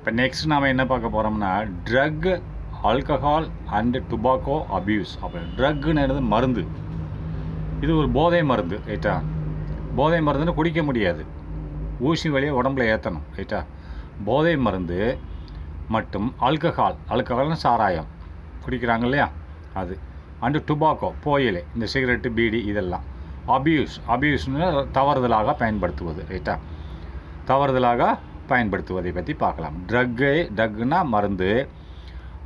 இப்போ நெக்ஸ்ட் நாம் என்ன பார்க்க போகிறோம்னா drug, alcohol and tobacco abuse. அப்போ ட்ரக்குன்னு மருந்து, இது ஒரு போதை மருந்து ரைட்டா. போதை மருந்துன்னு குடிக்க முடியாது, ஊசி வழியாக உடம்புல ஏற்றணும் ரைட்டா. போதை மருந்து மற்றும் ஆல்கஹால்னு சாராயம் குடிக்கிறாங்க இல்லையா, அது அண்டு டுபாக்கோ புகையிலை, இந்த சிகரெட்டு பீடி இதெல்லாம். அபியூஸ்னு தவறுதலாக பயன்படுத்துவது ரைட்டா. தவறுதலாக பயன்படுத்துவதை பற்றி பார்க்கலாம். ட்ரக்குனா மருந்து,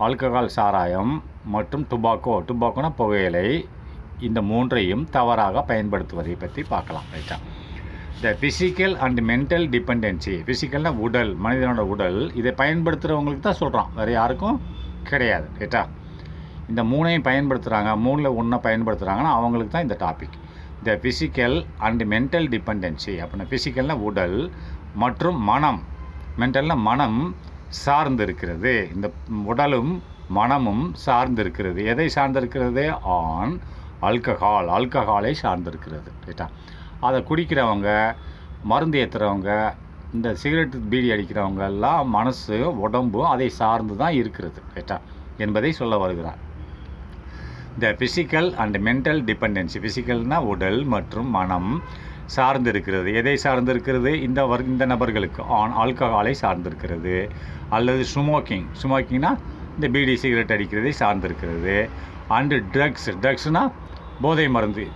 ஆல்கஹால் சாராயம் மற்றும் டுபாக்கோனா புகையிலை, இந்த மூன்றையும் தவறாக பயன்படுத்துவதை பற்றி பார்க்கலாம் ரைட்டா. The physical and mental dependency. ஃபிசிக்கல்னா உடல், மனிதனோட உடல், இதை பயன்படுத்துகிறவங்களுக்கு தான் சொல்கிறான், வேறு யாருக்கும் கிடையாது ரைட்டா. இந்த மூணையும் பயன்படுத்துகிறாங்க, மூணில் ஒன்றை பயன்படுத்துகிறாங்கன்னா அவங்களுக்கு தான் இந்த topic. The physical and mental dependency அப்படின்னா ஃபிசிக்கல்னால் உடல் மற்றும் மனம், மென்டல்னால் மனம் சார்ந்து இருக்கிறது. இந்த உடலும் மனமும் சார்ந்து இருக்கிறது. எதை சார்ந்திருக்கிறது? ஆன் ஆல்கஹாலை சார்ந்திருக்கிறது ரைட்டா. அதை குடிக்கிறவங்க, மருந்து ஏற்றுறவங்க, இந்த சிகரெட்டு பீடி அடிக்கிறவங்க எல்லாம் மனசு உடம்பும் அதை சார்ந்து தான் இருக்கிறது ரைட்டா என்பதை சொல்ல வருகிறார். The physical and mental dependency. ஃபிசிக்கல்னால் உடல் மற்றும் மனம் சார்ந்திருக்கிறது. எதை சார்ந்திருக்கிறது? இந்த நபர்களுக்கு ஆல்கஹாலை சார்ந்திருக்கிறது. அல்லது ஸ்மோக்கிங்னா இந்த பீடி சிகரெட் அடிக்கிறதை சார்ந்திருக்கிறது. அண்டு ட்ரக்ஸ்னால் போதை மருந்து,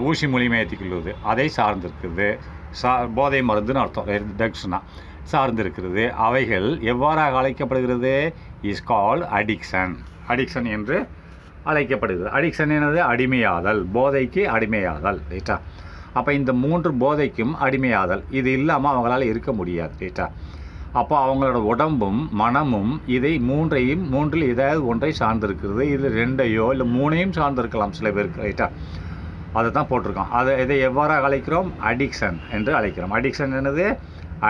ஊசி மூலியமாக ஏற்றிக்கொள்வது, அதை சார்ந்திருக்கிறது. போதை மருந்துன்னு அர்த்தம். ட்ரக்ஸ்னால் சார்ந்திருக்கிறது. அவைகள் எவ்வாறாக அழைக்கப்படுகிறது? இஸ் கால்ட் அடிக்ஷன் என்று அழைக்கப்படுகிறது. அடிக்ஷன் என்னது? அடிமையாதல், போதைக்கு அடிமையாதல் ரைட்டா. அப்போ இந்த மூன்று போதைக்கும் அடிமையாதல், இது இல்லாமல் அவங்களால இருக்க முடியாது ரைட்டா. அப்போ அவங்களோட உடம்பும் மனமும் இதை மூன்றில் ஏதாவது ஒன்றை சார்ந்திருக்கிறது. இது ரெண்டையோ இல்லை மூணையும் சார்ந்திருக்கலாம் சில பேருக்கு ரைட்டா. அதை தான் போட்டிருக்கோம். இதை எவ்வாறாக அழைக்கிறோம்? அடிக்ஷன் என்று அழைக்கிறோம். அடிக்ஷன் என்னது?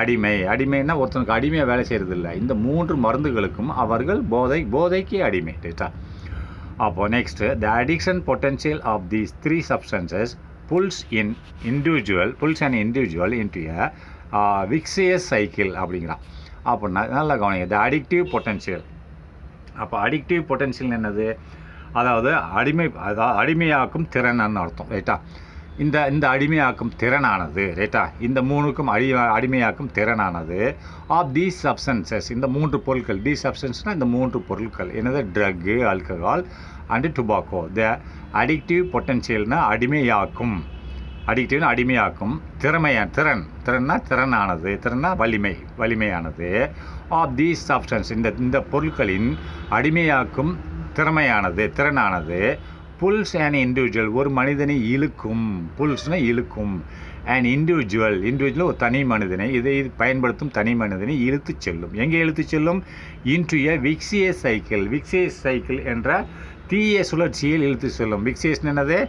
அடிமைன்னா ஒருத்தனுக்கு அடிமையாக வேலை செய்கிறது இல்லை. இந்த மூன்று மருந்துகளுக்கும் அவர்கள் போதைக்கு அடிமை ரைட்டா. அப்போது next, the addiction potential of these 3 substances pulls an individual into a vicious cycle அப்படிங்கிறான். அப்படின்னா நல்லா கவனிங்க. த அடிக்டிவ் பொட்டன்ஷியல். அப்போ அடிக்டிவ் பொட்டன்ஷியல் என்னது? அதாவது அடிமையாக்கும் திறன்னு அர்த்தம் ரைட்டா. இந்த அடிமையாக்கும் திறனானது ரைட்டா, இந்த மூணுக்கும் அடிமையாக்கும் திறனானது ஆஃப் தீஸ் சப்ஸ்டன்சஸ், இந்த மூன்று பொருட்கள். தீஸ் சப்ஸ்டன்ஸ்னால் இந்த மூன்று பொருட்கள் என்னது? Drug, alcohol and tobacco. The addictive பொட்டன்ஷியல்னால் அடிமையாக்கும் திறனானது, வலிமையானது. ஆஃப் தீஸ் சப்ஸ்டன்ஸ், இந்த பொருட்களின் அடிமையாக்கும் திறனானது புல்ஸ் அன் இண்டிவிஜுவல், ஒரு மனிதனை இழுக்கும். புல்ஸ்னால் இழுக்கும். அன் இண்டிவிஜுவல் ஒரு தனி மனிதனை, இதை பயன்படுத்தும் தனி மனிதனை இழுத்து செல்லும். எங்கே இழுத்து செல்லும்? இன்டு எ விக்சியஸ் சைக்கிள் என்ற தீய சுழற்சியில் இழுத்து செல்லும். விக்சியஸ் என்னது?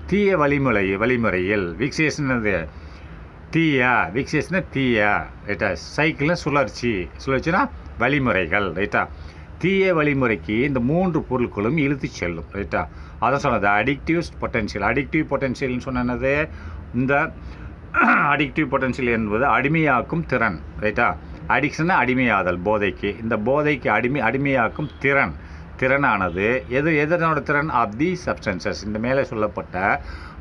தீய வழிமுறையில். விக்சியஸ் என்னது? விக்சியஸ்னா தீய ரைட்டா. சைக்கிள்னா சுழற்சினா வழிமுறைகள் ரைட்டா. தீய வழிமுறைக்கு இந்த மூன்று பொருட்களும் இழுத்து செல்லும் ரைட்டா. அதான் சொன்னது அடிக்டிவ் பொட்டன்ஷியல்னு சொன்னது. இந்த அடிக்டிவ் பொட்டன்ஷியல் என்பது அடிமையாக்கும் திறன் ரைட்டா. அடிக்ஷன்னா அடிமையாதல் போதைக்கு. இந்த போதைக்கு அடிமையாக்கும் திறனானது எதனோட திறன்? ஆஃப் தி சப்ஸ்டன்சஸ், இந்த மேலே சொல்லப்பட்ட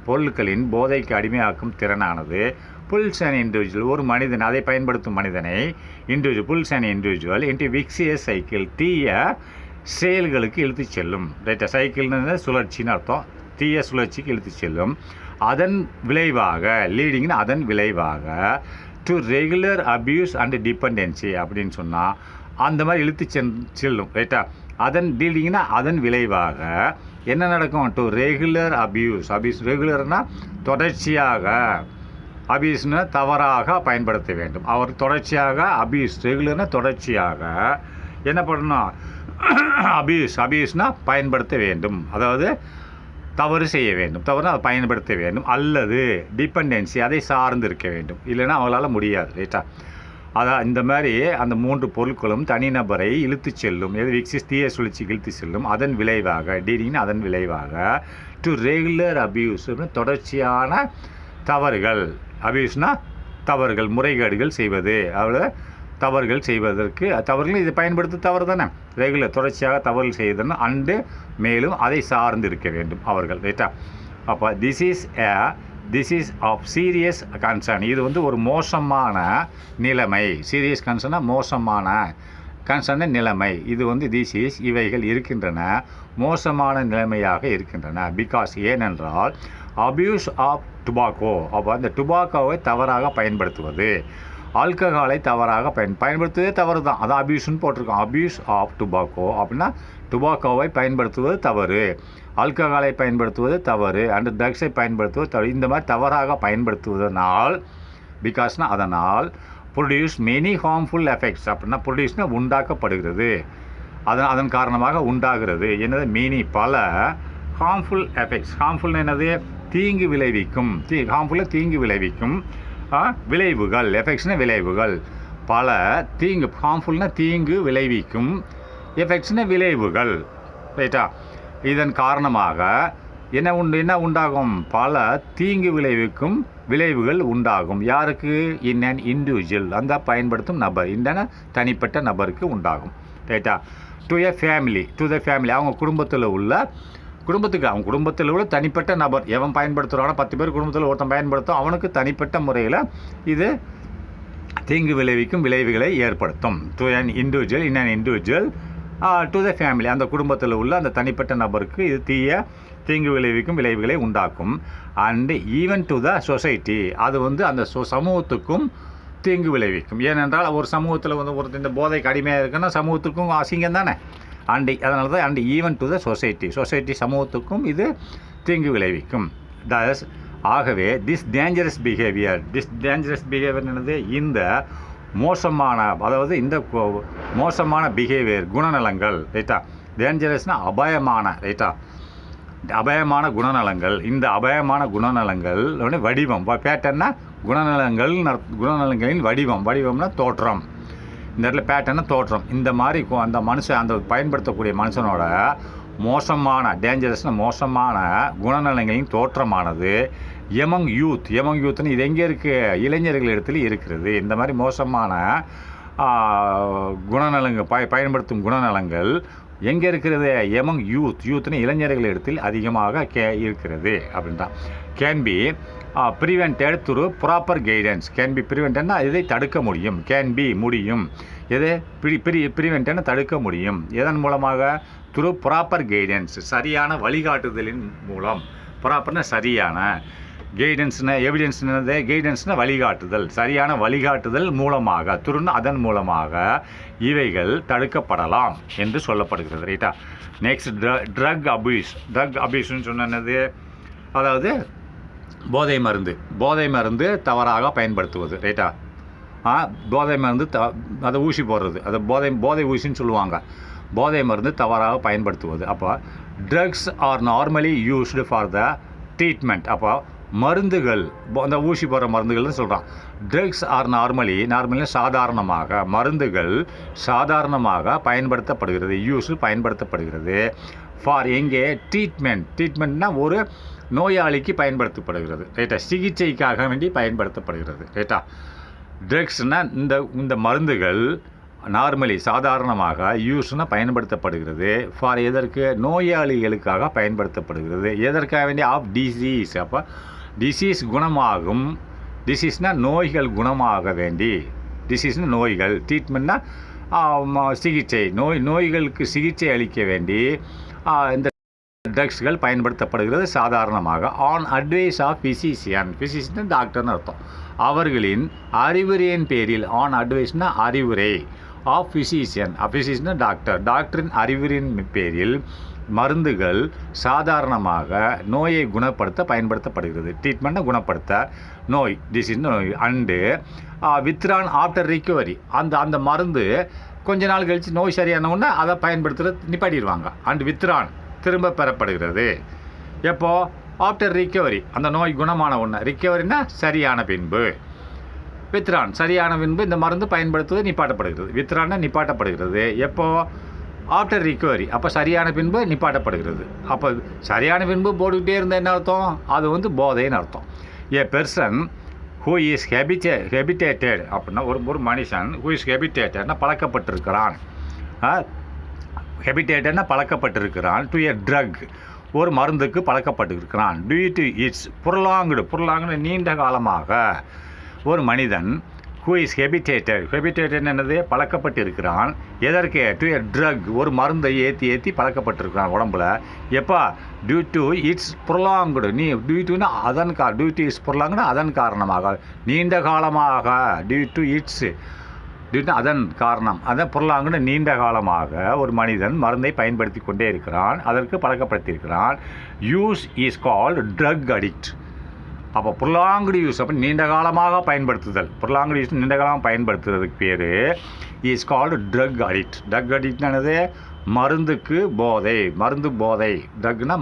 பொருட்களின் போதைக்கு அடிமையாக்கும் திறனானது புல்ஸ் அண்ட் இண்டிவிஜுவல், ஒரு மனிதன், அதை பயன்படுத்தும் மனிதனை pulls and individual into vicious cycle, தீய செயல்களுக்கு இழுத்து செல்லும் ரைட்டா. சைக்கிள்னு சுழற்சின்னு அர்த்தம். தீய சுழற்சிக்கு இழுத்து செல்லும். அதன் விளைவாக, லீடிங்னு அதன் விளைவாக, to regular abuse and dependency அப்படின்னு சொன்னால் அந்த மாதிரி இழுத்து செல்லும் ரைட்டா. அதன் லீடிங்னா அதன் விளைவாக என்ன நடக்கும்? To regular abuse. ரெகுலர்னால் தொடர்ச்சியாக, அபியூஸ்னா தவறாக பயன்படுத்த வேண்டும். அவர் தொடர்ச்சியாக ரெகுலர்னா தொடர்ச்சியாக என்ன பண்ணணும்? அபியூஸ்னால் பயன்படுத்த வேண்டும், அதாவது தவறு செய்ய வேண்டும். தவறுனா அதை பயன்படுத்த வேண்டும். அல்லது டிபெண்டன்சி, அதை சார்ந்து இருக்க வேண்டும். இல்லைன்னா அவங்களால முடியாது ரைட்டா. அதான் இந்த மாதிரி அந்த மூன்று பொருட்களும் தனிநபரை இழுத்து செல்லும். விக்சியஸ் தீய சுழற்சிக்கு இழுத்து செல்லும். அதன் விளைவாக, டீடிங்னா அதன் விளைவாக, டு ரெகுலர் அபியூஸ் தொடர்ச்சியான தவறுகள். அபியூஸ்னால் தவறுகள், முறைகேடுகள் செய்வது. அவ்வளோ தவறுகள் செய்வதற்கு தவறுகள் இதை பயன்படுத்த தவறு தானே ரெகுலர் தொடர்ச்சியாக தவறுகள் செய்யுதுன்னு அண்டு மேலும் அதை சார்ந்து இருக்க வேண்டும் அவர்கள் ரைட்டா. அப்போ this is of serious concern. இது வந்து ஒரு மோசமான நிலைமை. சீரியஸ் கன்சர்னாக மோசமான கன்சர்ன நிலைமை. இது வந்து இவைகள் இருக்கின்றன மோசமான நிலைமையாக இருக்கின்றன. பிகாஸ் ஏனென்றால் அபியூஸ் ஆஃப் டுபாக்கோ. அப்போ அந்த டுபாக்கோவை தவறாக பயன்படுத்துவது, ஆல்கஹாலை தவறாக பயன்படுத்துவதே தவறு தான். அதான் அபியூஸ்ன்னு போட்டிருக்கோம். அபியூஸ் ஆஃப் டுபாக்கோ அப்படின்னா டுபாக்கோவை பயன்படுத்துவது தவறு, ஆல்கஹாலை பயன்படுத்துவது தவறு, அண்ட் ட்ரக்ஸை பயன்படுத்துவது தவறு. இந்த மாதிரி தவறாக பயன்படுத்துவதனால் பிகாஸ்னால் அதனால் ப்ரொடியூஸ் மெனி ஹார்ம்ஃபுல் எஃபெக்ட்ஸ். அப்படின்னா ப்ரொடியூஸ்னால் உண்டாக்கப்படுகிறது, அதன் காரணமாக உண்டாகிறது என்னது மெனி பல ஹார்ம்ஃபுல் எஃபெக்ட்ஸ். ஹார்ம்ஃபுல்னு என்னது தீங்கு விளைவிக்கும், ஹார்ம்ஃபுல்லாக தீங்கு விளைவிக்கும் விளைவுகள். எஃபெக்ட்ஸ்னால் விளைவுகள் பல தீங்கு, ஹார்ம்ஃபுல்னால் தீங்கு விளைவிக்கும், எஃபெக்ட்ஸ்னால் விளைவுகள் ரைட்டா. இதன் காரணமாக என்ன உண்டாகும் பல தீங்கு விளைவிக்கும் விளைவுகள் உண்டாகும். யாருக்கு இன் அன் இண்டிவிஜுவல் அந்த பயன்படுத்தும் நபர், இந்த தனிப்பட்ட நபருக்கு உண்டாகும் ரைட்டா. டு த ஃபேமிலி அவங்க குடும்பத்தில் உள்ள தனிப்பட்ட நபர் எவன் பயன்படுத்துகிறானோ 10 பேர் குடும்பத்தில் ஒருத்தன் பயன்படுத்தும் அவனுக்கு தனிப்பட்ட முறையில் இது தீங்கு விளைவிக்கும் விளைவுகளை ஏற்படுத்தும். To an individual in an individual to the family அந்த குடும்பத்தில் உள்ள அந்த தனிப்பட்ட நபருக்கு இது தீங்கு விளைவிக்கும் விளைவுகளை உண்டாக்கும். And even to the society அது வந்து அந்த சமூகத்துக்கும் தீங்கு விளைவிக்கும். ஏனென்றால் ஒரு சமூகத்தில் வந்து ஒருத்தர் இந்த போதைக்கு அடிமையாக இருக்குன்னா சமூகத்துக்கும் அசிங்கம் தானே. அதனால தான் and even to the society சமூகத்துக்கும் இது தீங்கு விளைவிக்கும். ஆகவே திஸ் டேஞ்சரஸ் பிஹேவியர் என்னது இந்த மோசமான அதாவது இந்த மோசமான பிஹேவியர் குணநலங்கள் ரைட்டா. டேஞ்சரஸ்னால் அபாயமான ரைட்டா, அபாயமான குணநலங்கள். இந்த அபாயமான குணநலங்கள் வடிவம் பேட்டர்னா குணநலங்களின் வடிவம்னா தோற்றம். இந்த இடத்துல பேட்டர்னா தோற்றம். இந்த மாதிரி அந்த அந்த பயன்படுத்தக்கூடிய மனுஷனோட மோசமான டேஞ்சரஸ்னால் மோசமான குணநலங்களின் தோற்றமானது எமங் யூத்னு இது எங்கே இருக்குது இளைஞர்கள் இடத்துல இருக்கிறது. இந்த மாதிரி மோசமான குணநலங்கள் பயன்படுத்தும் குணநலங்கள் எங்கே இருக்கிறது எமங் யூத்னு இளைஞர்கள் இடத்தில் அதிகமாக இருக்கிறது அப்படின்றான். Can be prevented through proper guidance. Can be ப்ரிவென்டட்னா இதை தடுக்க முடியும். கேன் பி முடியும் எதை ப்ரிவென்டட்னு தடுக்க முடியும் எதன் மூலமாக த்ரூ ப்ராப்பர் கைடன்ஸ் சரியான வழிகாட்டுதலின் மூலம். ப்ராப்பர்னா சரியான, கைடன்ஸ்னா எவிடன்ஸ்னது கைடன்ஸ்னால் வழிகாட்டுதல், சரியான வழிகாட்டுதல் மூலமாக அதன் மூலமாக இவைகள் தடுக்கப்படலாம் என்று சொல்லப்படுகிறது ரைட்டா. நெக்ஸ்ட் ட்ரக் அபியூஸ்ன்னு சொன்னது அதாவது போதை மருந்து தவறாக பயன்படுத்துவது ரைட்டா. போதை மருந்து அதை ஊசி போடுறது, அதை போதை ஊசின்னு சொல்லுவாங்க. போதை மருந்து தவறாக பயன்படுத்துவது. அப்போ drugs are normally used for the treatment. அப்போ மருந்துகள் அந்த ஊசி போடுற மருந்துகள்னு சொல்கிறான். ட்ரக்ஸ் ஆர் நார்மலி சாதாரணமாக மருந்துகள் சாதாரணமாக பயன்படுத்தப்படுகிறது, பயன்படுத்தப்படுகிறது ஃபார் எங்கே ட்ரீட்மெண்ட்னா ஒரு நோயாளிக்கு பயன்படுத்தப்படுகிறது ரைட்டா, சிகிச்சைக்காக வேண்டி பயன்படுத்தப்படுகிறது ரைட்டா. ட்ரக்ஸ்னால் இந்த மருந்துகள் நார்மலி சாதாரணமாக யூஸ்னால் பயன்படுத்தப்படுகிறது ஃபார் எதற்கு நோயாளிகளுக்காக பயன்படுத்தப்படுகிறது. எதற்காக வேண்டிய ஆஃப் டிசீஸ். அப்போ டிசீஸ் குணமாகும், டிசீஸ்னால் நோய்கள் குணமாக வேண்டி, டிசீஸ்னால் நோய்கள், ட்ரீட்மெண்ட்னா சிகிச்சை, நோய்களுக்கு சிகிச்சை அளிக்க வேண்டி இந்த ட்ரக்ஸ்கள் பயன்படுத்தப்படுகிறது சாதாரணமாக. ஆன் அட்வைஸ் ஆஃப் ஃபிசிஷியன் டாக்டர்னு அர்த்தம். அவர்களின் அறிவுரையின் பேரில், ஆன் அட்வைஸ்னா அறிவுரை, ஆஃப் ஃபிசிஷியன் டாக்டரின் அறிவுரையின் பேரில் மருந்துகள் சாதாரணமாக நோயை குணப்படுத்த பயன்படுத்தப்படுகிறது. ட்ரீட்மெண்ட்டை குணப்படுத்த நோய், டிசீஸ் நோய். And withdrawn after recovery. அந்த மருந்து கொஞ்ச நாள் கழித்து நோய் சரியானவுடனே அதை பயன்படுத்துகிறது நிப்பாட்டிடுவாங்க. அண்டு வித்ரான் திரும்ப பெறப்படுகிறது. எப்போது ஆஃப்டர் ரிக்கவரி, அந்த நோய் குணமான ஒன்று. ரிக்கவரினா சரியான பின்பு. வித்ரான் சரியான பின்பு இந்த மருந்து பயன்படுத்துவது நிப்பாட்டப்படுகிறது. வித்ரான்னா நிப்பாட்டப்படுகிறது எப்போது ஆஃப்டர் ரிக்கவரி. அப்போ சரியான பின்பு நிப்பாட்டப்படுகிறது. அப்போ சரியான பின்பு போட்டுக்கிட்டே இருந்தால் என்ன அர்த்தம், அது வந்து போதைன்னு அர்த்தம். A person who is habituated அப்படின்னா ஒரு மனுஷன் ஹூ இஸ் ஹெபிடேட்டட்னா பழக்கப்பட்டிருக்கிறான். ஹெபிடேட்டட்னா பழக்கப்பட்டிருக்கிறான். டு எ ட்ரக் ஒரு மருந்துக்கு பழக்கப்பட்டிருக்கிறான். டியூ டு இட்ஸ் புரலாங்கு நீண்ட காலமாக ஒரு மனிதன் ஹூ இஸ் ஹெபிடேட்டட் என்னது பழக்கப்பட்டிருக்கிறான். எதற்கு? டு எ ட்ரக் ஒரு மருந்தை ஏற்றி பழக்கப்பட்டிருக்கிறான் உடம்புல. எப்போ? Due to its prolonged due டுனா டியூ டு இட்ஸ் புரலாங்குனா அதன் காரணமாக நீண்ட காலமாக அதன் காரணம் அதான் புரலாங்குன்னு நீண்ட காலமாக ஒரு மனிதன் மருந்தை பயன்படுத்தி கொண்டே இருக்கிறான். அதற்கு பழக்கப்படுத்தியிருக்கிறான். Use is called drug addict. அப்போ புரலாங்குடு யூஸ் அப்போ நீண்ட காலமாக பயன்படுத்துதல். புரலாங்குடு யூஸ் நீண்ட காலமாக பயன்படுத்துறதுக்கு பேர் is called drug addict. Drug அடிக்ட்னானது மருந்துக்கு போதை. ட்ரக்னா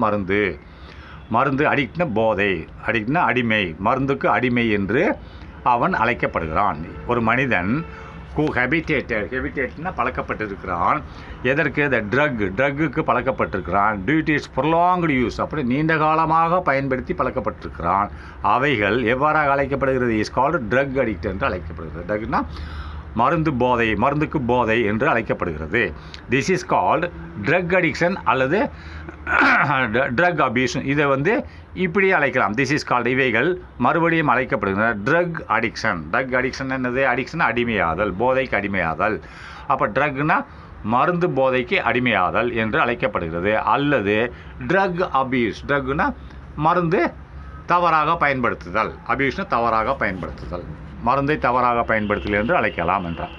மருந்து அடிக்ட்னா போதை, அடிக்ட்னா அடிமை, மருந்துக்கு அடிமை என்று அவன் அழைக்கப்படுகிறான். ஒரு மனிதன் ஹெபிடேட்னா பழக்கப்பட்டிருக்கிறான். எதற்கு? த ட்ரக்குக்கு பழக்கப்பட்டிருக்கிறான். டியூட்டிஸ் ப்ரொலாங்டு யூஸ் அப்படி நீண்ட காலமாக பயன்படுத்தி பழக்கப்பட்டிருக்கிறான். அவைகள் எவ்வாறாக அழைக்கப்படுகிறது? இஸ் கால்டு ட்ரக் அடிக்ட் என்று அழைக்கப்படுகிறது. ட்ரக்னா மருந்துக்கு போதை என்று அழைக்கப்படுகிறது. This is called drug addiction அல்லது ட்ரக் அபியூஸ். இதை இப்படி அழைக்கலாம். திஸ் இஸ் கால்டு இவைகள் மறுபடியும் அழைக்கப்படுகின்றன ட்ரக் அடிக்ஷன் என்னது? அடிக்ஷன் அடிமையாதல், போதைக்கு அடிமையாதல். அப்போ ட்ரக்னா மருந்து போதைக்கு அடிமையாதல் என்று அழைக்கப்படுகிறது. அல்லது ட்ரக் அபியூஸ். ட்ரக்னா மருந்து தவறாக பயன்படுத்துதல், அபியூஸ்னா தவறாக பயன்படுத்துதல், மருந்தை தவறாக பயன்படுத்தல் என்று அழைக்கலாம் என்றார்.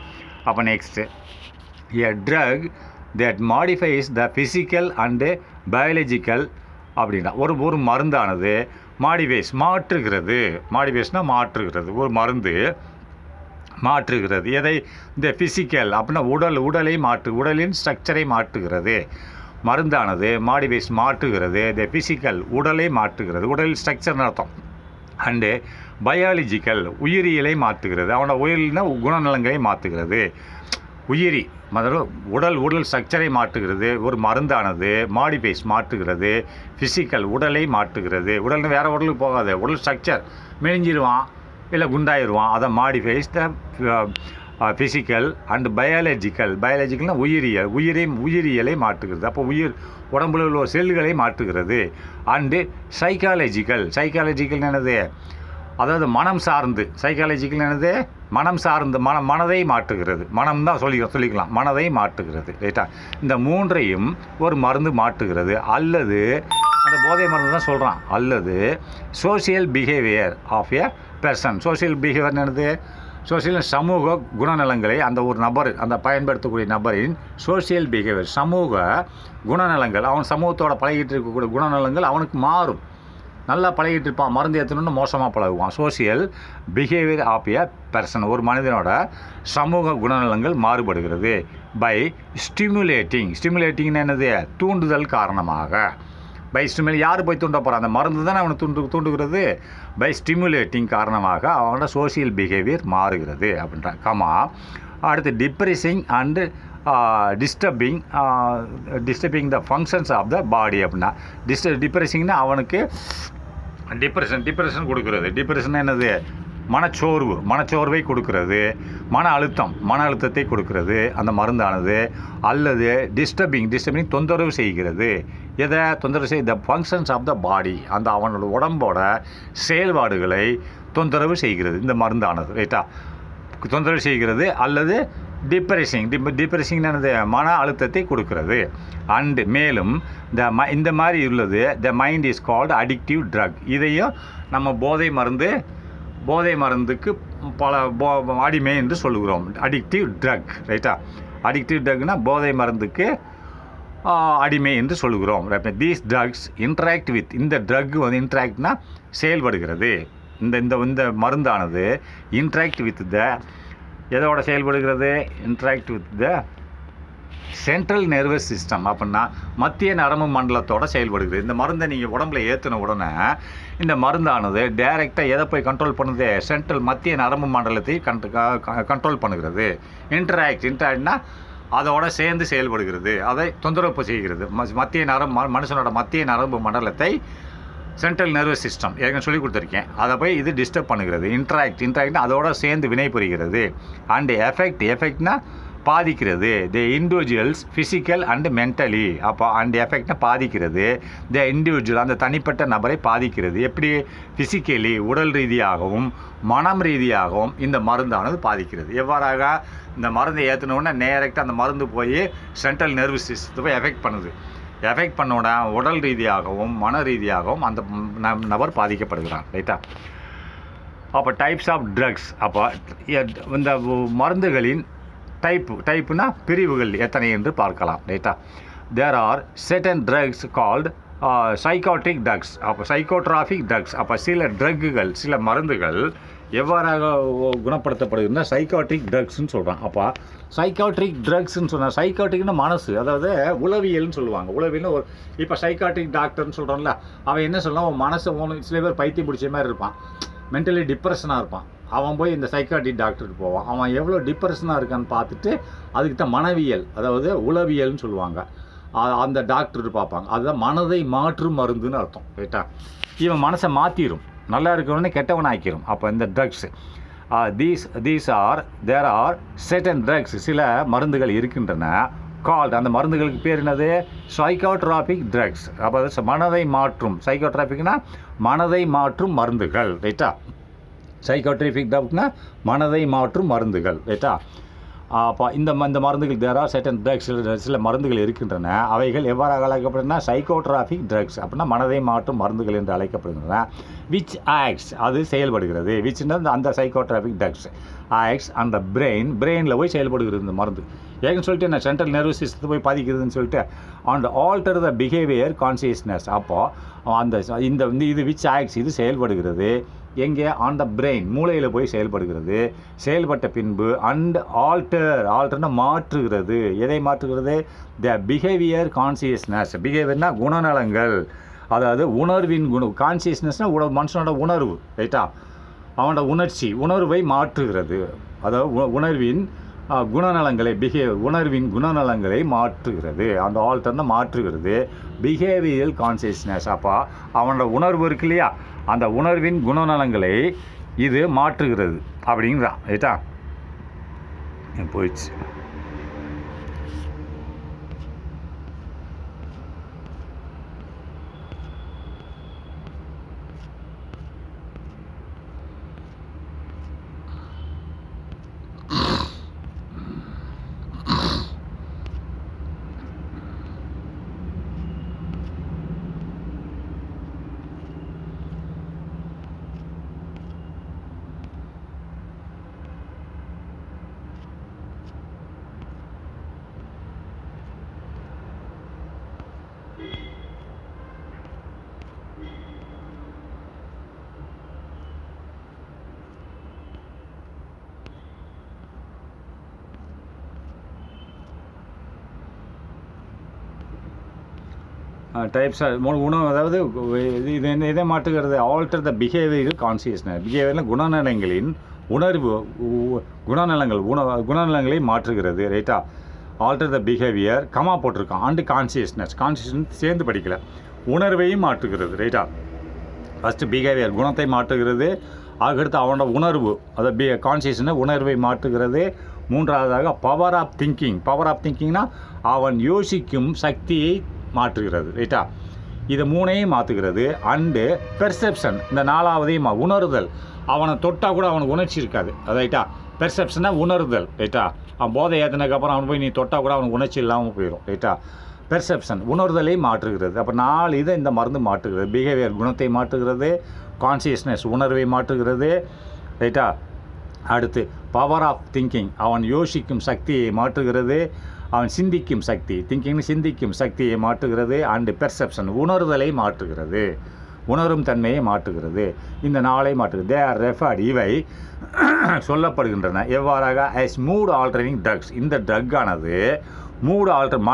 அப்போ next a drug that modifies the physical and biological அப்படின்னா ஒரு மருந்தானது மாற்றுகிறதுனா மாற்றுகிறது. ஒரு மருந்து மாற்றுகிறது எதை? இந்த ஃபிசிக்கல் அப்படின்னா உடலை உடலின் ஸ்ட்ரக்சரை மாற்றுகிறது. மருந்தானது மாடிஃபைஸ் மாற்றுகிறது. த ஃபிசிக்கல் உடலை மாற்றுகிறது, உடல் ஸ்ட்ரக்சர்னு அர்த்தம். அண்டு பயாலஜிக்கல் உயிரியலை மாற்றுகிறது. அவனோட உயிரினா குணநலங்களை மாற்றுகிறது. உயிரி உடல் ஸ்ட்ரக்சரை மாற்றுகிறது. ஒரு மருந்தானது மாடிஃபைஸ் மாற்றுகிறது. ஃபிசிக்கல் உடலை மாற்றுகிறது. உடல்னு வேறு உடலுக்கு போகாது. உடல் ஸ்ட்ரக்சர் மெலிஞ்சிடுவான் இல்லை குண்டாயிடுவான். அதை மாடிஃபைஸ் த ஃபிசிக்கல் அண்ட் பயாலஜிக்கல்னால் உயிரியலை மாற்றுகிறது. அப்போ உடம்புல உள்ள செல்களை மாற்றுகிறது. அண்டு சைக்காலஜிக்கல் என்னது? அதாவது மனம் சார்ந்து. சைக்காலஜிக்கல் என்னது? மனம் சார்ந்து மனதை மாற்றுகிறது. மனம் தான் சொல்லிக்கலாம் மனதை மாற்றுகிறது. ரைட்டா? இந்த மூன்றையும் ஒரு மருந்து மாற்றுகிறது. அல்லது அந்த போதை மருந்து தான் சொல்கிறான். அல்லது social behaviour of a person. Social behaviour என்னது? சோசியல் சமூக குணநலங்களை அந்த ஒரு நபர் அந்த பயன்படுத்தக்கூடிய நபரின் சோசியல் பிஹேவியர் சமூக குணநலங்கள். அவன் சமூகத்தோட பழகிட்டு இருக்கக்கூடிய குணநலங்கள் அவனுக்கு மாறும். நல்லா பழகிட்டு இருப்பான், மருந்து ஏற்றணுன்னு மோசமாக பழகுவான். Social behaviour of a person ஒரு மனிதனோட சமூக குணநலங்கள் மாறுபடுகிறது. பை ஸ்டிமுலேட்டிங்னு என்னது? தூண்டுதல் காரணமாக. பை யார் போய் தூண்ட போகிறான்? அந்த மருந்து தானே அவனை தூண்டுகிறது. பை ஸ்டிமுலேட்டிங் காரணமாக அவனோட சோசியல் பிஹேவியர் மாறுகிறது அப்படின்ற அடுத்து depressing and disturbing the functions of the body அப்படின்னா டிப்ரெஸிங்னா அவனுக்கு டிப்ரெஷன் கொடுக்குறது. டிப்ரெஷன் என்னது? மனச்சோர்வை கொடுக்கிறது. மன அழுத்தத்தை கொடுக்கிறது அந்த மருந்தானது. அல்லது டிஸ்டர்பிங் தொந்தரவு செய்கிறது. எதை தொந்தரவு செய்ய? த ஃபங்க்ஷன்ஸ் ஆஃப் த பாடி அந்த அவனோட உடம்போட செயல்பாடுகளை தொந்தரவு செய்கிறது இந்த மருந்தானது. ரைட்டா? தொந்தரவு செய்கிறது. அல்லது டிப்ரெஸிங் என்னது? மன அழுத்தத்தை கொடுக்கிறது. அண்டு மேலும் இந்த மாதிரி உள்ளது the mind is called addictive drug. இதையும் நம்ம போதை மருந்துக்கு பல அடிமை என்று சொல்லுகிறோம். Addictive drug. ரைட்டா? அடிக்டிவ் ட்ரக்னா போதை மருந்துக்கு அடிமை என்று சொல்லுகிறோம். தீஸ் ட்ரக்ஸ் இன்ட்ராக்ட் வித் இந்த ட்ரக் இன்ட்ராக்ட்னா செயல்படுகிறது. இந்த மருந்தானது இன்ட்ராக்ட் வித் எதோட செயல்படுகிறது? Interact with the central nervous system அப்படின்னா மத்திய நரம்பு மண்டலத்தோடு செயல்படுகிறது. இந்த மருந்தை நீங்கள் உடம்புல ஏற்றின உடனே இந்த மருந்தானது டைரெக்டாக எதை போய் கண்ட்ரோல் பண்ணுது? மத்திய நரம்பு மண்டலத்தை கண்ட்ரோல் பண்ணுகிறது. இன்ட்ராக்ட்னா அதோட சேர்ந்து செயல்படுகிறது, அதை தொந்தரவு செய்கிறது. மனுஷனோட மத்திய நரம்பு மண்டலத்தை சென்ட்ரல் நர்வஸ் சிஸ்டம் ஏற்கனவே சொல்லி கொடுத்துருக்கேன். அதை போய் இது டிஸ்டர்ப் பண்ணுகிறது. இன்ட்ராக்ட்னா அதோட சேர்ந்து வினை புரிகிறது. அண்டு எஃபெக்ட்னா பாதிக்கிறது. தி இண்டிவிஜுவல்ஸ் ஃபிசிக்கல் அண்டு மென்டலி. அப்போ அண்ட் எஃபெக்ட்னா பாதிக்கிறது. தி இண்டிவிஜுவல் அந்த தனிப்பட்ட நபரை பாதிக்கிறது. எப்படி? ஃபிசிக்கலி உடல் ரீதியாகவும் மனம் ரீதியாகவும் இந்த மருந்தானது பாதிக்கிறது. எவ்வாறாக? இந்த மருந்தை ஏற்றினோடனே நேரக்டாக அந்த மருந்து போய் சென்ட்ரல் நர்வஸ் சிஸ்டத்தை போய் எஃபெக்ட் பண்ணுது. எஃபெக்ட் பண்ணோட உடல் ரீதியாகவும் மன ரீதியாகவும் அந்த நபர் பாதிக்கப்படுகிறான். ரைட்டா? அப்போ டைப்ஸ் ஆஃப் ட்ரக்ஸ். அப்போ இந்த மருந்துகளின் டைப்புனா பிரிவுகள் எத்தனை என்று பார்க்கலாம். ரைட்டா? There are certain drugs called psychiatric drugs. அப்போ சைக்கோட்ராஃபிக் ட்ரக்ஸ். அப்போ சில ட்ரக்குகள் சில மருந்துகள் எவ்வாறாக குணப்படுத்தப்படுதுன்னா சைக்காட்ரிக் ட்ரக்ஸ்ன்னு சொல்கிறான். அப்போ சைக்காட்ரிக் ட்ரக்ஸ்ன்னு சொன்னால் சைக்காட்ரிக்னு மனசு, அதாவது உளவியல்னு சொல்லுவாங்க. உளவியல்னு ஒரு இப்போ சைக்காட்ரிக் டாக்டர்னு சொல்கிறோம்ல, அவன் என்ன சொல்லலாம், அவன் மனசை சில பேர் பைத்தியம் பிடிச்ச மாதிரி இருப்பான், மென்டலி டிப்ரெஷனாக இருப்பான். அவன் போய் இந்த சைக்காட்ரிக் டாக்டருக்கு போவான். அவன் எவ்வளோ டிப்ரெஷனாக இருக்கான்னு பார்த்துட்டு அதுக்கு தான் மனவியல், அதாவது உளவியல்னு சொல்லுவாங்க, அந்த டாக்டர் பார்ப்பாங்க. அதுதான் மனதை மாற்றும் மருந்துன்னு அர்த்தம். ரைட்டா? இவன் மனசை மாற்றிடும், நல்லா இருக்கிறவனே கெட்டவன் ஆக்கிரும். அப்போ இந்த drugs there are certain drugs, சில மருந்துகள் இருக்கின்றன. கால்டு, அந்த மருந்துகளுக்கு பேர் என்னது? Psychotropic drugs. அப்போ மனதை மாற்றும், சைக்கோட்ராபிக்னா மனதை மாற்றும் மருந்துகள். ரைட்டா? சைக்கோட்ராபிக் ட்ரக்னா மனதை மாற்றும் மருந்துகள். ரைட்டா? அப்போ இந்த மருந்துகள் தேர் ஆர் செர்டன் ட்ரக்ஸ், சில மருந்துகள் இருக்கின்றன. அவைகள் எவ்வாறு அழைக்கப்படுதுன்னா சைக்கோட்ராபிக் ட்ரக்ஸ், அப்படின்னா மனதை மாற்றும் மருந்துகள் என்று அழைக்கப்படுகின்றன. விச் ஆக்ட்ஸ், அது செயல்படுகிறது. விச்னா அந்த சைக்கோட்ராபிக் ட்ரக்ஸ் ஆக்ட்ஸ் அந்த பிரெயினில் போய் செயல்படுகிறது இந்த மருந்து. ஏன்னு சொல்லிட்டு என்ன, சென்ட்ரல் நர்வஸ் சிஸ்டத்தை போய் பாதிக்கிறதுன்னு சொல்லிட்டு and alter the behaviour consciousness. அப்போது அந்த இது விச் ஆக்ட்ஸ், இது செயல்படுகிறது எங்கே? ஆன் த பிரெயின், மூளையில் போய் செயல்படுகிறது. செயல்பட்ட பின்பு அண்ட் ஆல்டர்னா மாற்றுகிறது. எதை மாற்றுகிறது? த பிஹேவியர் கான்சியஸ்னஸ். பிஹேவியர்னா குணநலங்கள், அதாவது உணர்வின் கான்சியஸ்னஸ்னால் மனுஷனோட உணர்வு. ரைட்டா? அவனோட உணர்வை மாற்றுகிறது. அதாவது உணர்வின் குணநலங்களை உணர்வின் குணநலங்களை மாற்றுகிறது. அந்த ஆல்டர்னா மாற்றுகிறது. Behavioural consciousness. அப்போ அவனோட உணர்வு இருக்கு இல்லையா, அந்த உணர்வின் குணநலங்களை இது மாற்றுகிறது அப்படிங்கிறான். ரைட்டா? போயிடுச்சு. டைப்ஸ் உணவு, அதாவது இது எதை மாற்றுகிறது? Alter the behaviour consciousness. பிஹேவியர்னால் குணநலங்களின் குணநலங்களை மாற்றுகிறது. ரைட்டா? ஆல்டர் த பிஹேவியர் கமா போட்டிருக்கான் அண்டு கான்சியஸ்னஸ் சேர்ந்து படிக்கல, உணர்வையும் மாற்றுகிறது. ரைட்டா? ஃபஸ்ட்டு பிஹேவியர் குணத்தை மாற்றுகிறது, அதுக்கடுத்து அவனோட உணர்வு, அதை கான்சியஸ்னஸ் உணர்வை மாற்றுகிறது. மூன்றாவதாக பவர் ஆஃப் திங்கிங்னா அவன் யோசிக்கும் சக்தியை மாற்றுகிறது. ரைட்டா? இது மூணையும் மாற்றுகிறது. அண்டு பெர்செப்ஷன், இந்த நாலாவதையும் உணர்தல், அவனை தொட்டால் கூட அவனுக்கு உணர்ச்சி இருக்காது. ரைட்டா? பெர்செப்ஷனாக உணர்தல். ரைட்டா? அவன் போதை ஏற்றினதுக்கப்புறம் அவன் போய் நீ தொட்டால் கூட அவனுக்கு உணர்ச்சி இல்லாமல் போயிடும். ரைட்டா? பெர்செப்ஷன் உணர்தலை மாற்றுகிறது. அப்போ 4 இதை இந்த மருந்து மாற்றுகிறது. பிஹேவியர் குணத்தை மாற்றுகிறது, கான்சியஸ்னஸ் உணர்வை மாற்றுகிறது. ரைட்டா? அடுத்து பவர் ஆஃப் திங்கிங், அவன் யோசிக்கும் சக்தியை மாற்றுகிறது. அவன் சிந்திக்கும் சக்தி, சிந்திக்கும் சக்தியை மாற்றுகிறது. அண்டு பெர்செப்ஷன் உணர்தலை மாற்றுகிறது, உணரும் தன்மையை மாற்றுகிறது. இந்த 4ஐ மாற்றுகிறது. தே ஆர் ரெஃபர்ட், இவை சொல்லப்படுகின்றன எவ்வாறாக? As mood altering drugs. இந்த ட்ரக்கானது மூடு ஆல்டர்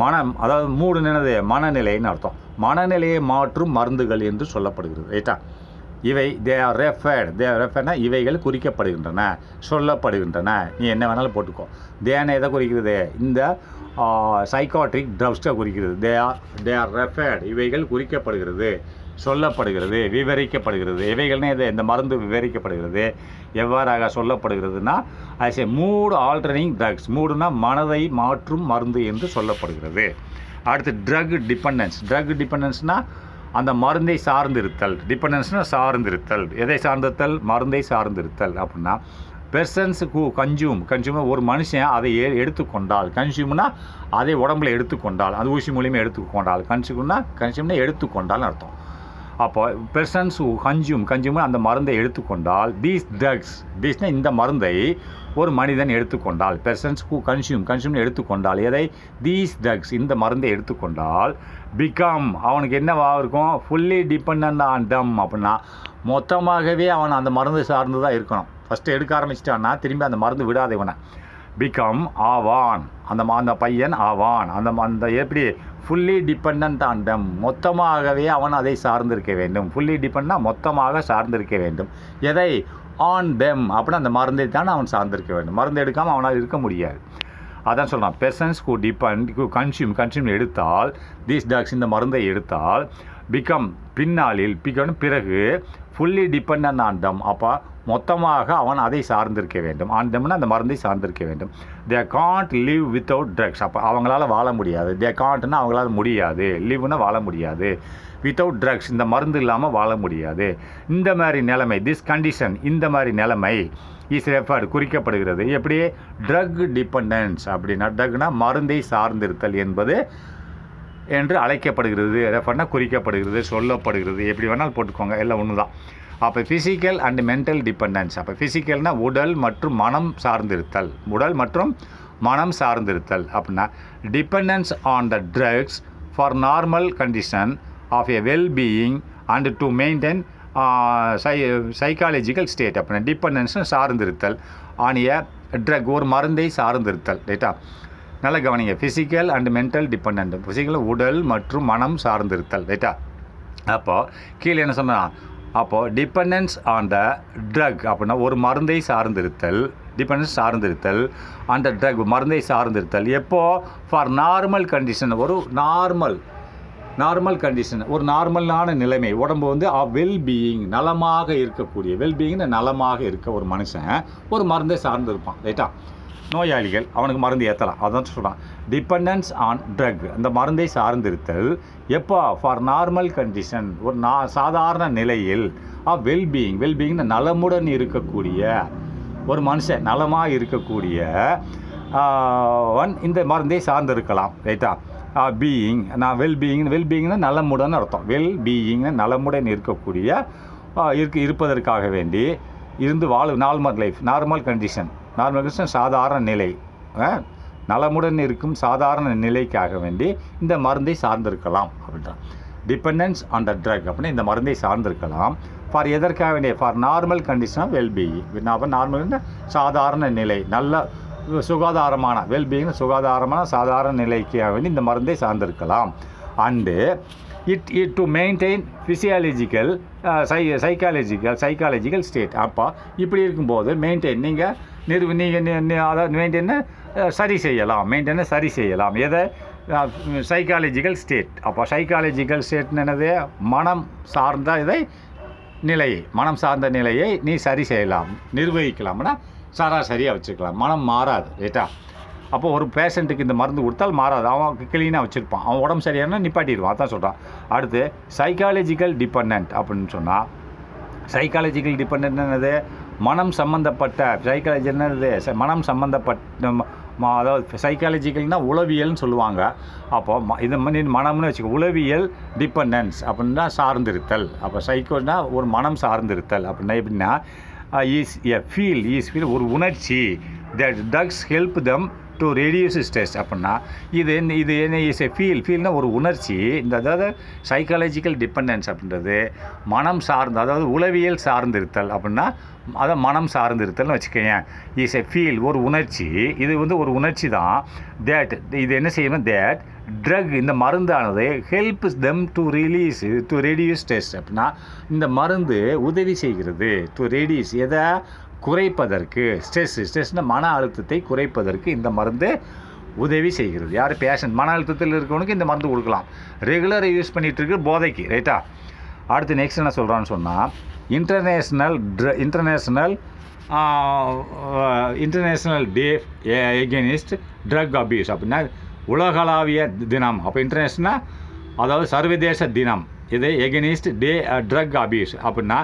மனம், அதாவது மூடு நினைது மனநிலைன்னு அர்த்தம், மனநிலையை மாற்றும் மருந்துகள் என்று சொல்லப்படுகிறது. ரைட்டா? இவை தே ஆர் ரெஃபர்ட்னா இவைகள் குறிக்கப்படுகின்றன, சொல்லப்படுகின்றன. நீ என்ன வேணாலும் போட்டுக்கோ. தேனை எதை குறிக்கிறது? இந்த சைக்காட்ரிக் ட்ரக்ஸை குறிக்கிறது. தே ஆர் ரெஃபர்ட், இவைகள் குறிக்கப்படுகிறது. சொல்லப்படுகிறது, விவரிக்கப்படுகிறது. இவைகள்னு இது இந்த மருந்து விவரிக்கப்படுகிறது. எவ்வாறாக சொல்லப்படுகிறதுனா as a mood altering drugs. மூடுனா மனதை மாற்றும் மருந்து என்று சொல்லப்படுகிறது. அடுத்து ட்ரக் டிபெண்டன்ஸ். ட்ரக் டிபெண்டன்ஸ்னால் அந்த மருந்தை சார்ந்திருத்தல். டிபெண்டன்ஸ்னால் சார்ந்திருத்தல். எதை சார்ந்திருத்தல்? மருந்தை சார்ந்திருத்தல். அப்படின்னா பெர்சன்ஸ் ஹூ கன்சியூம் ஒரு மனுஷன் அதை எடுத்துக்கொண்டால், கன்சியூம்னா அதை உடம்புல எடுத்துக்கொண்டால், அது ஊசி மூலியமாக எடுத்துக்கொண்டால், கன்சியூம்னா எடுத்துக்கொண்டால்னு அர்த்தம். அப்போ பெர்சன்ஸ் ஹூ கன்சியூம் அந்த மருந்தை எடுத்துக்கொண்டால், தீஸ்னால் இந்த மருந்தை ஒரு மனிதன் எடுத்துக்கொண்டால், பெர்சன்ஸ் ஹூ கன்சியூம் எடுத்துக்கொண்டால், எதை? தீஸ் ட்ரக்ஸ் இந்த மருந்தை எடுத்துக்கொண்டால், பிகம் அவனுக்கு என்னவாக இருக்கும்? Fully depend on them. அப்படின்னா மொத்தமாகவே அவன் அந்த மருந்து சார்ந்து தான் இருக்கணும். ஃபஸ்ட்டு எடுக்க ஆரம்பிச்சிட்டான்னா திரும்பி அந்த மருந்து விடாத இவனை. பிகம் ஆவான், அந்த பையன் ஆவான். அந்த எப்படி? ஃபுல்லி டிபெண்ட் ஆன் தம், மொத்தமாகவே அவன் அதை சார்ந்திருக்க வேண்டும். ஃபுல்லி டிபெண்ட்னா மொத்தமாக சார்ந்திருக்க வேண்டும். எதை? On them. அப்படின்னா அந்த மருந்தை தான் அவன் சார்ந்திருக்க வேண்டும். மருந்து எடுக்காமல் அவனால் இருக்க முடியாது. அதான் சொல்கிறான், பெர்சன்ஸ் ஹூ கன்சியூம் எடுத்தால், தீஸ் ட்ரக்ஸ் இந்த மருந்தை எடுத்தால், பிகம் பின்னாளில், பிறகு ஃபுல்லி டிபெண்ட் ஆன் தம். அப்போ மொத்தமாக அவன் அதை சார்ந்திருக்க வேண்டும். ஆன் தம்னா அந்த மருந்தை சார்ந்திருக்க வேண்டும். They can't live without drugs. அப்போ அவங்களால வாழ முடியாது. தே காண்ட்னா அவங்களால முடியாது, லிவ்னா வாழ முடியாது. வித்தவுட் ட்ரக்ஸ் இந்த மருந்து இல்லாமல் வாழ முடியாது. இந்த மாதிரி நிலைமை, திஸ் கண்டிஷன், இந்த மாதிரி நிலைமை இஸ் ரெஃபர்டு குறிக்கப்படுகிறது. எப்படி? Drug dependence. அப்படின்னா ட்ரக்னா மருந்தை சார்ந்திருத்தல் என்பது என்று அழைக்கப்படுகிறது. ரெஃபர்னா குறிக்கப்படுகிறது, சொல்லப்படுகிறது. எப்படி வேணாலும் போட்டுக்கோங்க, எல்லாம் ஒன்று தான். அப்போ ஃபிசிக்கல் அண்ட் மென்டல் டிபெண்டன்ஸ். அப்போ ஃபிசிக்கல்னால் உடல் மற்றும் மனம் சார்ந்திருத்தல். உடல் மற்றும் மனம் சார்ந்திருத்தல். அப்படின்னா dependence on the drugs for normal condition of a wellbeing and to maintain psychological state. அப்படின்னா டிபெண்டன்ஸ் சார்ந்திருத்தல் ஆன் எ ட்ரக், ஒரு மருந்தை சார்ந்திருத்தல். ரைட்டா? நல்லா கவனிங்க. Physical and mental depend. Physical உடல் மற்றும் மனம் சார்ந்திருத்தல். ரைட்டா? அப்போது கீழே என்ன சொன்னால், அப்போது டிபெண்டன்ஸ் ஆன் த ட்ரக் அப்படின்னா ஒரு மருந்தை சார்ந்திருத்தல். டிபெண்டன்ஸ் சார்ந்திருத்தல் அந்த ட்ரக் மருந்தை சார்ந்திருத்தல். எப்போது? ஃபார் நார்மல் கண்டிஷன், ஒரு நார்மல் கண்டிஷன், ஒரு நார்மலான நிலைமை. உடம்பு வந்து வெல்பீயிங் நலமாக இருக்கக்கூடிய, வெல்பீயிங்னு நலமாக இருக்க ஒரு மனுஷன் ஒரு மருந்தை சார்ந்திருப்பான். ரைட்டா? நோயாளிகள் அவனுக்கு மருந்து ஏற்றலாம். அதான் சொல்கிறான், டிபெண்டன்ஸ் ஆன் ட்ரக் அந்த மருந்தை சார்ந்திருத்தல். எப்போ? ஃபார் நார்மல் கண்டிஷன், ஒரு சாதாரண நிலையில். வெல்பீயிங்னு நலமுடன் இருக்கக்கூடிய ஒரு மனுஷன், நலமாக இருக்கக்கூடிய இந்த மருந்தை சார்ந்திருக்கலாம். ரைட்டா? பீயிங் நான் வெல்பீயிங்னு நலமுடன் அர்த்தம். வெல்பீயிங்னு நலமுடன் இருக்கக்கூடிய இருப்பதற்காக வேண்டி இருந்து நார்மல் லைஃப், நார்மல் கண்டிஷன் சாதாரண நிலை, நலமுடன் இருக்கும் சாதாரண நிலைக்காக வேண்டி இந்த மருந்தை சார்ந்திருக்கலாம் அப்படின்றான். டிபெண்டன்ஸ் ஆன் த ட்ரக் அப்படின்னா இந்த மருந்தை சார்ந்திருக்கலாம். ஃபார் எதற்காக வேண்டிய? For normal condition of wellbeing. அப்போ நார்மல் சாதாரண நிலை, நல்ல சுகாதாரமான, வெல்பீயிங் சுகாதாரமான சாதாரண நிலைக்காக வேண்டி இந்த மருந்தை சார்ந்திருக்கலாம். And it to maintain physiological psychological state. அப்போ இப்படி இருக்கும்போது மெயின்டைன் அதாவது மெயின்டைனை சரி செய்யலாம். எதை? Psychological state. அப்போ சைக்காலஜிக்கல் ஸ்டேட்னு என்னது? மனம் சார்ந்த மனம் சார்ந்த நிலையை நீ சரி செய்யலாம், நிர்வகிக்கலாம்னா சராசரியாக வச்சுக்கலாம். மனம் மாறாது. ரைட்டா? அப்போ ஒரு பேஷண்ட்டுக்கு இந்த மருந்து கொடுத்தால் மாறாது, அவன் க்ளீனாக வச்சுருப்பான். அவன் உடம்பு சரியான நிப்பாட்டிடுவான். அதான் சொல்கிறான். அடுத்து சைக்காலஜிக்கல் டிபெண்ட் அப்படின்னு சொன்னால், சைக்காலஜிக்கல் டிபெண்ட் என்னது? மனம் சம்மந்தப்பட்ட. சைக்காலஜி என்னது? மனம் சம்மந்தப்பட்ட, அதாவது சைக்காலஜிக்கல்னால் உளவியல்னு சொல்லுவாங்க. அப்போது இது மனம்னு வச்சுக்கோ. உளவியல் டிபெண்டன்ஸ் அப்படின்னா சார்ந்திருத்தல். அப்போ சைக்கோனா ஒரு மனம் சார்ந்திருத்தல் அப்படின்னா எப்படின்னா ஃபீல் ஒரு உணர்ச்சி. That drugs help them to reduce stress. அப்படின்னா இது என்ன? இஸ் எ ஃபீல்னா ஒரு உணர்ச்சி. அதாவது சைக்காலஜிக்கல் டிபெண்டன்ஸ் அப்படின்றது மனம் சார்ந்து, அதாவது உளவியல் சார்ந்திருத்தல் அப்படின்னா அதை மனம் சார்ந்திருத்தல்னு வச்சுக்கோங்க. இஸ் எ ஃபீல் ஒரு உணர்ச்சி. இது வந்து ஒரு உணர்ச்சி தான். இது என்ன செய்யணும்? தேட் ட்ரக் இந்த மருந்தானது helps them to reduce stress. அப்படின்னா இந்த மருந்து உதவி செய்கிறது. டு ரெடியூஸ் எதை? குறைப்பதற்கு. ஸ்ட்ரெஸ்னால் மன அழுத்தத்தை குறைப்பதற்கு இந்த மருந்து உதவி செய்கிறது. யார்? பேஷண்ட். மன அழுத்தத்தில் இருக்கிறவனுக்கு இந்த மருந்து கொடுக்கலாம். ரெகுலராக யூஸ் பண்ணிகிட்டு இருக்கு போதைக்கு. ரைட்டா? அடுத்து நெக்ஸ்ட் என்ன சொல்கிறான்னு சொன்னால் இன்டர்நேஷ்னல் டே எகெனிஸ்ட் ட்ரக் அபியூஸ் அப்படின்னா உலகளாவிய தினம். அப்போ இன்டர்நேஷ்னல் அதாவது சர்வதேச தினம். இது எகெனிஸ்ட் டே ட்ரக் அபியூஸ் அப்படின்னா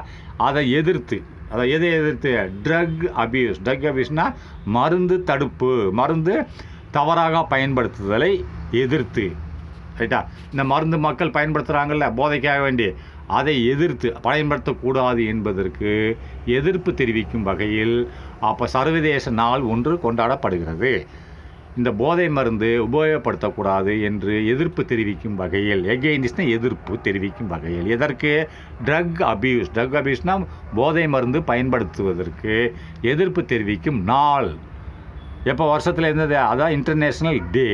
அதை எதிர்த்து, அதை எதை எதிர்த்து? ட்ரக் அபியூஸ்னால் மருந்து தடுப்பு, மருந்து தவறாக பயன்படுத்துதலை எதிர்த்து. ரைட்டா? இந்த மருந்து மக்கள் பயன்படுத்துகிறாங்கல்ல போதைக்காக வேண்டி, அதை எதிர்த்து பயன்படுத்தக்கூடாது என்பதற்கு எதிர்ப்பு தெரிவிக்கும் வகையில் அப்போ சர்வதேச நாள் ஒன்று கொண்டாடப்படுகிறது. இந்த போதை மருந்து உபயோகப்படுத்தக்கூடாது என்று எதிர்ப்பு தெரிவிக்கும் வகையில், எகெயின்ஸ்ட்னா எதிர்ப்பு தெரிவிக்கும் வகையில். எதற்கு? ட்ரக் அபியூஸ்னால் போதை மருந்து பயன்படுத்துவதற்கு எதிர்ப்பு தெரிவிக்கும் நாள். எப்போ வருஷத்தில் இருந்தது? அதான் இன்டர்நேஷ்னல் டே,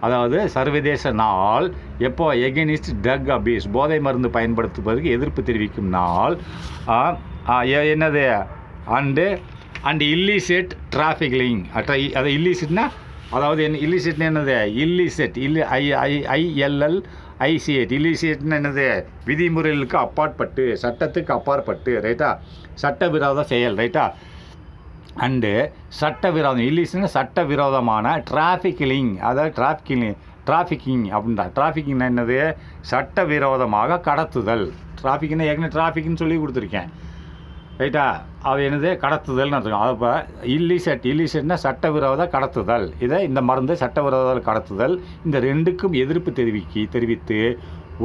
அதாவது சர்வதேச நாள். எப்போ? எகெனிஸ்ட் ட்ரக் அபியூஸ், போதை மருந்து பயன்படுத்துவதற்கு எதிர்ப்பு தெரிவிக்கும் நாள். என்னது? And illicit trafficking. அது இல்லீசிட்னா அதாவது இல்லீசிட்னா என்னது? ILLICAT இல்லீசிட்னா என்னது? விதிமுறைகளுக்கு அப்பாற்பட்டு, சட்டத்துக்கு அப்பாற்பட்டு. ரைட்டா? சட்டவிரோத செயல். ரைட்டா? அண்டு சட்டவிரோதம் இல்லீசிட்னா சட்டவிரோதமான டிராஃபிக்கிங், அதாவது டிராஃபிக்கிங் அப்படின்றா. டிராஃபிக்கிங்னா என்னது? சட்டவிரோதமாக கடத்துதல். டிராஃபிக்னா ஏற்கனவே டிராஃபிக்னு சொல்லி கொடுத்துருக்கேன். ரைட்டா? அது என்னது? கடத்துதல்னு அர்த்தம். அப்போ இல்லீசிட்னா சட்டவிரோத கடத்துதல். இந்த மருந்து சட்டவிரோத கடத்துதல். இந்த ரெண்டுக்கும் எதிர்ப்பு தெரிவித்து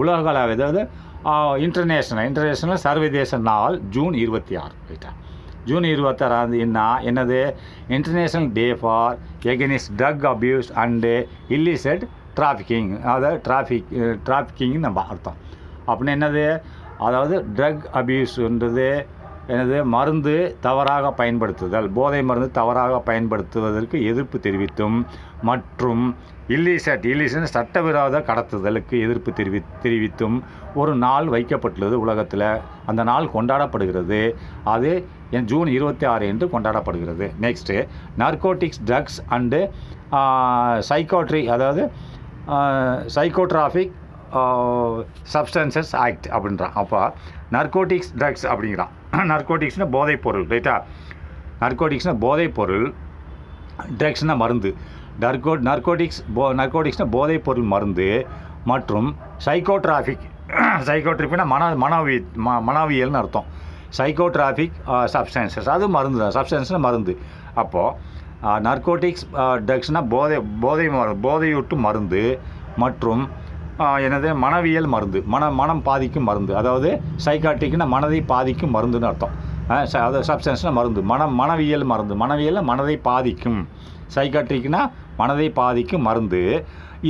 உலகளவில், அதாவது இன்டர்நேஷ்னல் சர்வதேச நாள் ஜூன் 26. ரைட்டா? ஜூன் 26 என்னது? International day for against drug abuse and illicit trafficking. அதாவது டிராஃபிக்கிங் நம்ம அர்த்தம். அப்படின்னா என்னது? அதாவது ட்ரக் அபியூஸ்ன்றது எனது மருந்து தவறாக பயன்படுத்துதல், போதை மருந்து தவறாக பயன்படுத்துவதற்கு எதிர்ப்பு தெரிவித்தும், மற்றும் இல்லீசிட் சட்டவிரோத கடத்துதலுக்கு எதிர்ப்பு தெரிவித்தும் ஒரு நாள் வைக்கப்பட்டுள்ளது உலகத்தில். அந்த நாள் கொண்டாடப்படுகிறது. அது ஜூன் 26 என்று கொண்டாடப்படுகிறது. நெக்ஸ்ட்டு நார்கோட்டிக்ஸ் ட்ரக்ஸ் அண்டு சைக்கோட்ரி, அதாவது சைக்கோட்ராஃபிக் சப்ஸ்டன்சஸ் ஆக்ட் அப்படின்றான். அப்போ நார்கோட்டிக்ஸ் ட்ரக்ஸ் அப்படிங்கிறான். நார்கோட்டிக்ஸ்னால் போதைப்பொருள். ரைட்டா? நார்கோட்டிக்ஸ்னால் போதைப்பொருள், ட்ரக்ஸ்னால் மருந்து. நார்கோட்டிக்ஸ்னால் போதைப்பொருள் மருந்து மற்றும் சைக்கோட்ராஃபிக்னா மனவியல்னு அர்த்தம். சைக்கோட்ராஃபிக் சப்ஸ்டன்சஸ் அது மருந்து தான். சப்ஸ்டன்ஸ்னால் மருந்து. அப்போது நார்கோட்டிக்ஸ் ட்ரக்ஸ்னால் போதையூட்டும் மருந்து மற்றும் என்னது? மனவியல் மருந்து, மனம் பாதிக்கும் மருந்து. அதாவது சைக்காட்ரிக்னா மனதை பாதிக்கும் மருந்துன்னு அர்த்தம். அதாவது சப்ஸ்டன்ஸ்னால் மருந்து, மனவியல் மருந்து. மனதை பாதிக்கும். சைக்காட்ரிக்னா மனதை பாதிக்கும் மருந்து.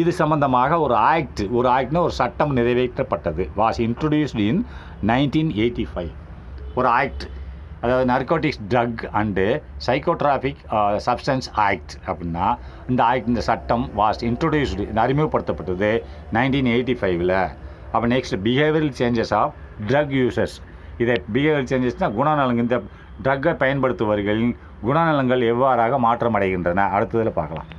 இது சம்பந்தமாக ஒரு ஆக்ட்னா ஒரு சட்டம் நிறைவேற்றப்பட்டது. Was introduced in 1985. ஒரு ஆக்ட், அதாவது narcotics drug and psychotropic substance act அப்படின்னா இந்த சட்டம் வாஸ் இன்ட்ரடியூஸ்டு, அறிமுகப்படுத்தப்பட்டது 1985. அப்போ next behavioural changes of drug users. Behavioural சேஞ்சஸ்னால் குணநலங்கள். இந்த ட்ரக்கை பயன்படுத்துபவர்களின் குணநலங்கள் எவ்வாறாக மாற்றமடைகின்றன அடுத்ததில் பார்க்கலாம்.